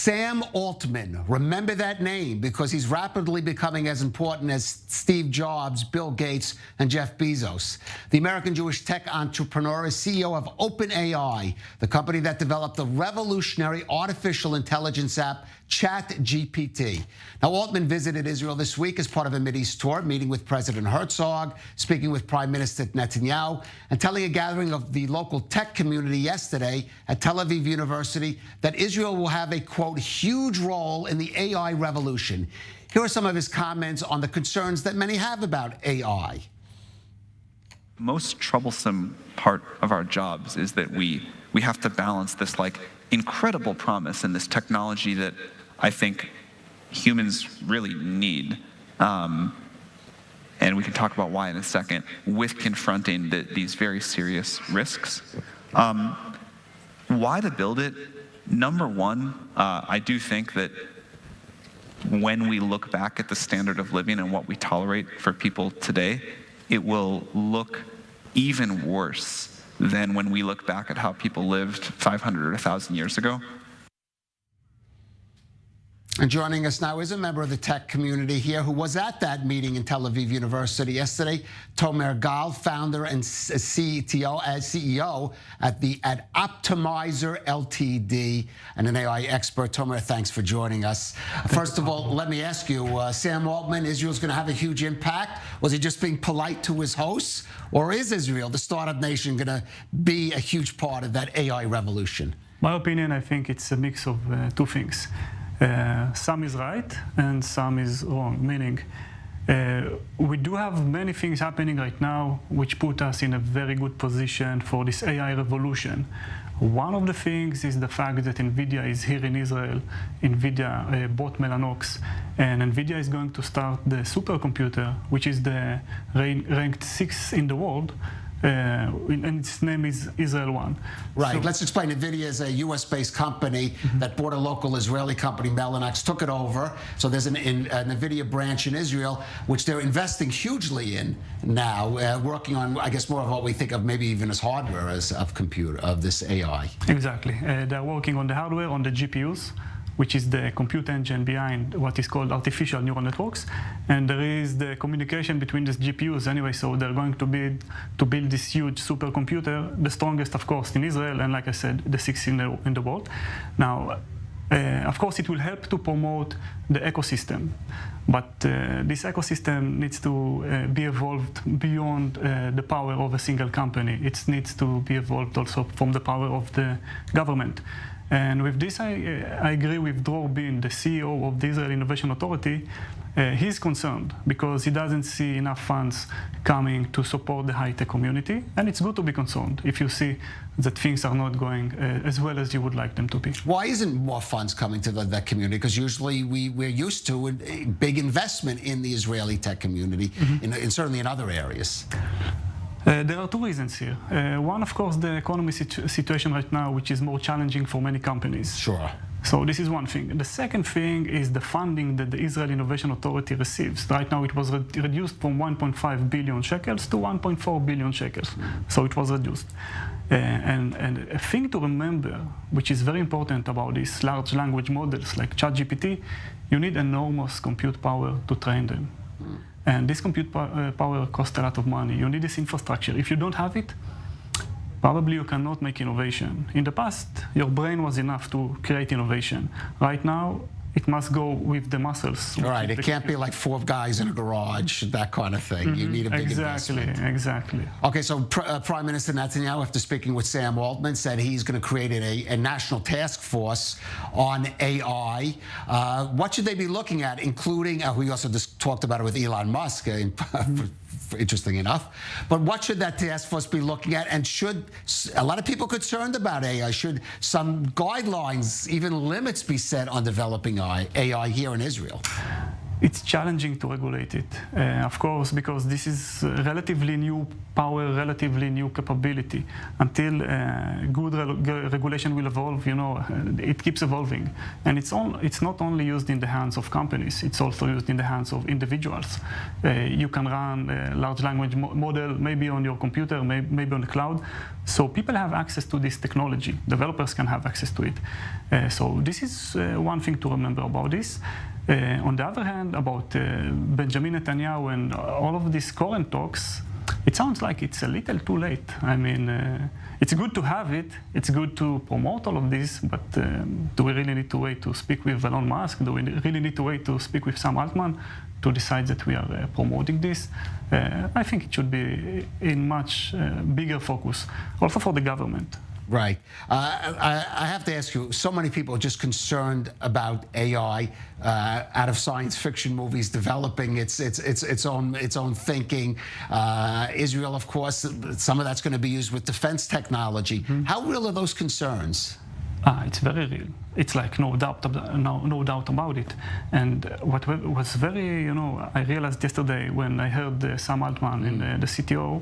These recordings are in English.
Sam Altman, remember that name because he's rapidly becoming as important as Steve Jobs, Bill Gates, and Jeff Bezos. The American Jewish tech entrepreneur is CEO of OpenAI, the company that developed the revolutionary artificial intelligence app ChatGPT. Now, Altman visited Israel this week as part of a Mideast tour, meeting with President Herzog, speaking with Prime Minister Netanyahu, and telling a gathering of the local tech community yesterday at Tel Aviv University that Israel will have a, quote, huge role in the AI revolution. Here are some of his comments on the concerns that many have about AI. Most troublesome part of our jobs is that we have to balance this incredible promise and this technology that I think humans really need. And we can talk about why in a second, with confronting these very serious risks. Why to build it? Number one, I do think that when we look back at the standard of living and what we tolerate for people today, it will look even worse than when we look back at how people lived 500 or 1,000 years ago. And joining us now is a member of the tech community here who was at that meeting in Tel Aviv University yesterday, Tomer Gal, founder and CEO at Optimizer Ltd, and an AI expert. Tomer, thanks for joining us. First of all, let me ask you, Sam Altman, Israel's going to have a huge impact. Was he just being polite to his hosts? Or is Israel, the startup nation, going to be a huge part of that AI revolution? My opinion, I think it's a mix of two things. Some is right and some is wrong, meaning we do have many things happening right now which put us in a very good position for this AI revolution. One of the things is the fact that NVIDIA is here in Israel. NVIDIA bought Mellanox, and NVIDIA is going to start the supercomputer, which is the ranked 6th in the world. And its name is Israel One. Right. So, let's explain. NVIDIA is a U.S.-based company that bought a local Israeli company, Mellanox, took it over. So there's an NVIDIA branch in Israel, which they're investing hugely in now, working on, I guess, more of what we think of maybe even as hardware of this AI. Exactly. They're working on the hardware, on the GPUs, which is the compute engine behind what is called artificial neural networks. And there is the communication between these GPUs anyway, so they're going to build this huge supercomputer, the strongest, of course, in Israel, and like I said, the 6th in the world. Now, of course, it will help to promote the ecosystem, but this ecosystem needs to be evolved beyond the power of a single company. It needs to be evolved also from the power of the government. And with this, I agree with Dror Bin, the CEO of the Israel Innovation Authority. He's concerned because he doesn't see enough funds coming to support the high-tech community. And it's good to be concerned if you see that things are not going as well as you would like them to be. Why isn't more funds coming to that community? Because usually we're used to a big investment in the Israeli tech community, and certainly in other areas. There are two reasons here. One, of course, the economy situation right now, which is more challenging for many companies. Sure. So this is one thing. The second thing is the funding that the Israel Innovation Authority receives. Right now, it was reduced from 1.5 billion shekels to 1.4 billion shekels. So it was reduced. And a thing to remember, which is very important about these large language models like ChatGPT, you need enormous compute power to train them. And this compute power costs a lot of money. You need this infrastructure. If you don't have it, probably you cannot make innovation. In the past, your brain was enough to create innovation. Right now, it must go with the muscles. Right, it can't be like 4 guys in a garage, that kind of thing. You need a big investment. Exactly. Okay, so Prime Minister Netanyahu, after speaking with Sam Altman, said he's going to create a national task force on AI. What should they be looking at, including, we also just talked about it with Elon Musk, interesting enough. But what should that task force be looking at? And should, a lot of people concerned about AI, should some guidelines, even limits be set on developing AI here in Israel? it's challenging to regulate it, of course, because this is relatively new power, relatively new capability. Until good regulation will evolve, it keeps evolving. And it's not only used in the hands of companies, it's also used in the hands of individuals. You can run a large language model maybe on your computer, maybe on the cloud. So people have access to this technology. Developers can have access to it. So this is one thing to remember about this. On the other hand, about Benjamin Netanyahu and all of these current talks, it sounds like it's a little too late. I mean, it's good to have it. It's good to promote all of this, but do we really need to wait to speak with Elon Musk? Do we really need to wait to speak with Sam Altman to decide that we are promoting this? I think it should be in much bigger focus, also for the government. Right. I have to ask you, so many people are just concerned about AI out of science fiction movies developing its own thinking. Israel, of course, some of that's going to be used with defense technology. How real are those concerns? It's very real. It's like no doubt about it. And what was very, I realized yesterday when I heard Sam Altman and the CTO,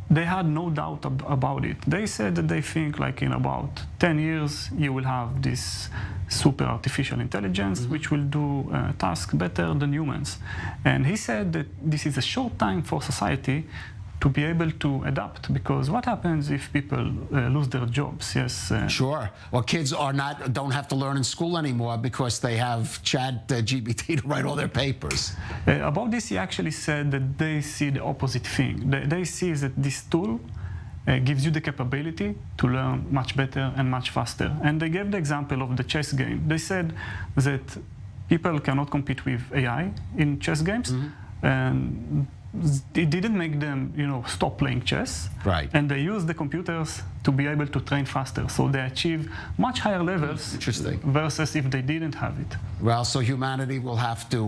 they had no doubt about it. They said that they think like in about 10 years, you will have this super artificial intelligence, which will do tasks better than humans. And he said that this is a short time for society to be able to adapt, because what happens if people lose their jobs? Yes. Sure. Well, kids don't have to learn in school anymore because they have ChatGPT to write all their papers. About this, he actually said that they see the opposite thing. They see that this tool gives you the capability to learn much better and much faster. And they gave the example of the chess game. They said that people cannot compete with AI in chess games. And it didn't make them, stop playing chess. Right. And they use the computers to be able to train faster. So they achieve much higher levels. Interesting. Versus if they didn't have it. Well, so humanity will have to,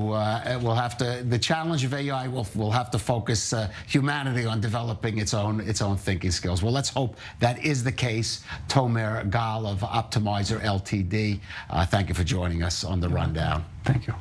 the challenge of AI will have to focus humanity on developing its own thinking skills. Well, let's hope that is the case. Tomer Gal of Optimizer Ltd. Thank you for joining us on the Rundown. Thank you.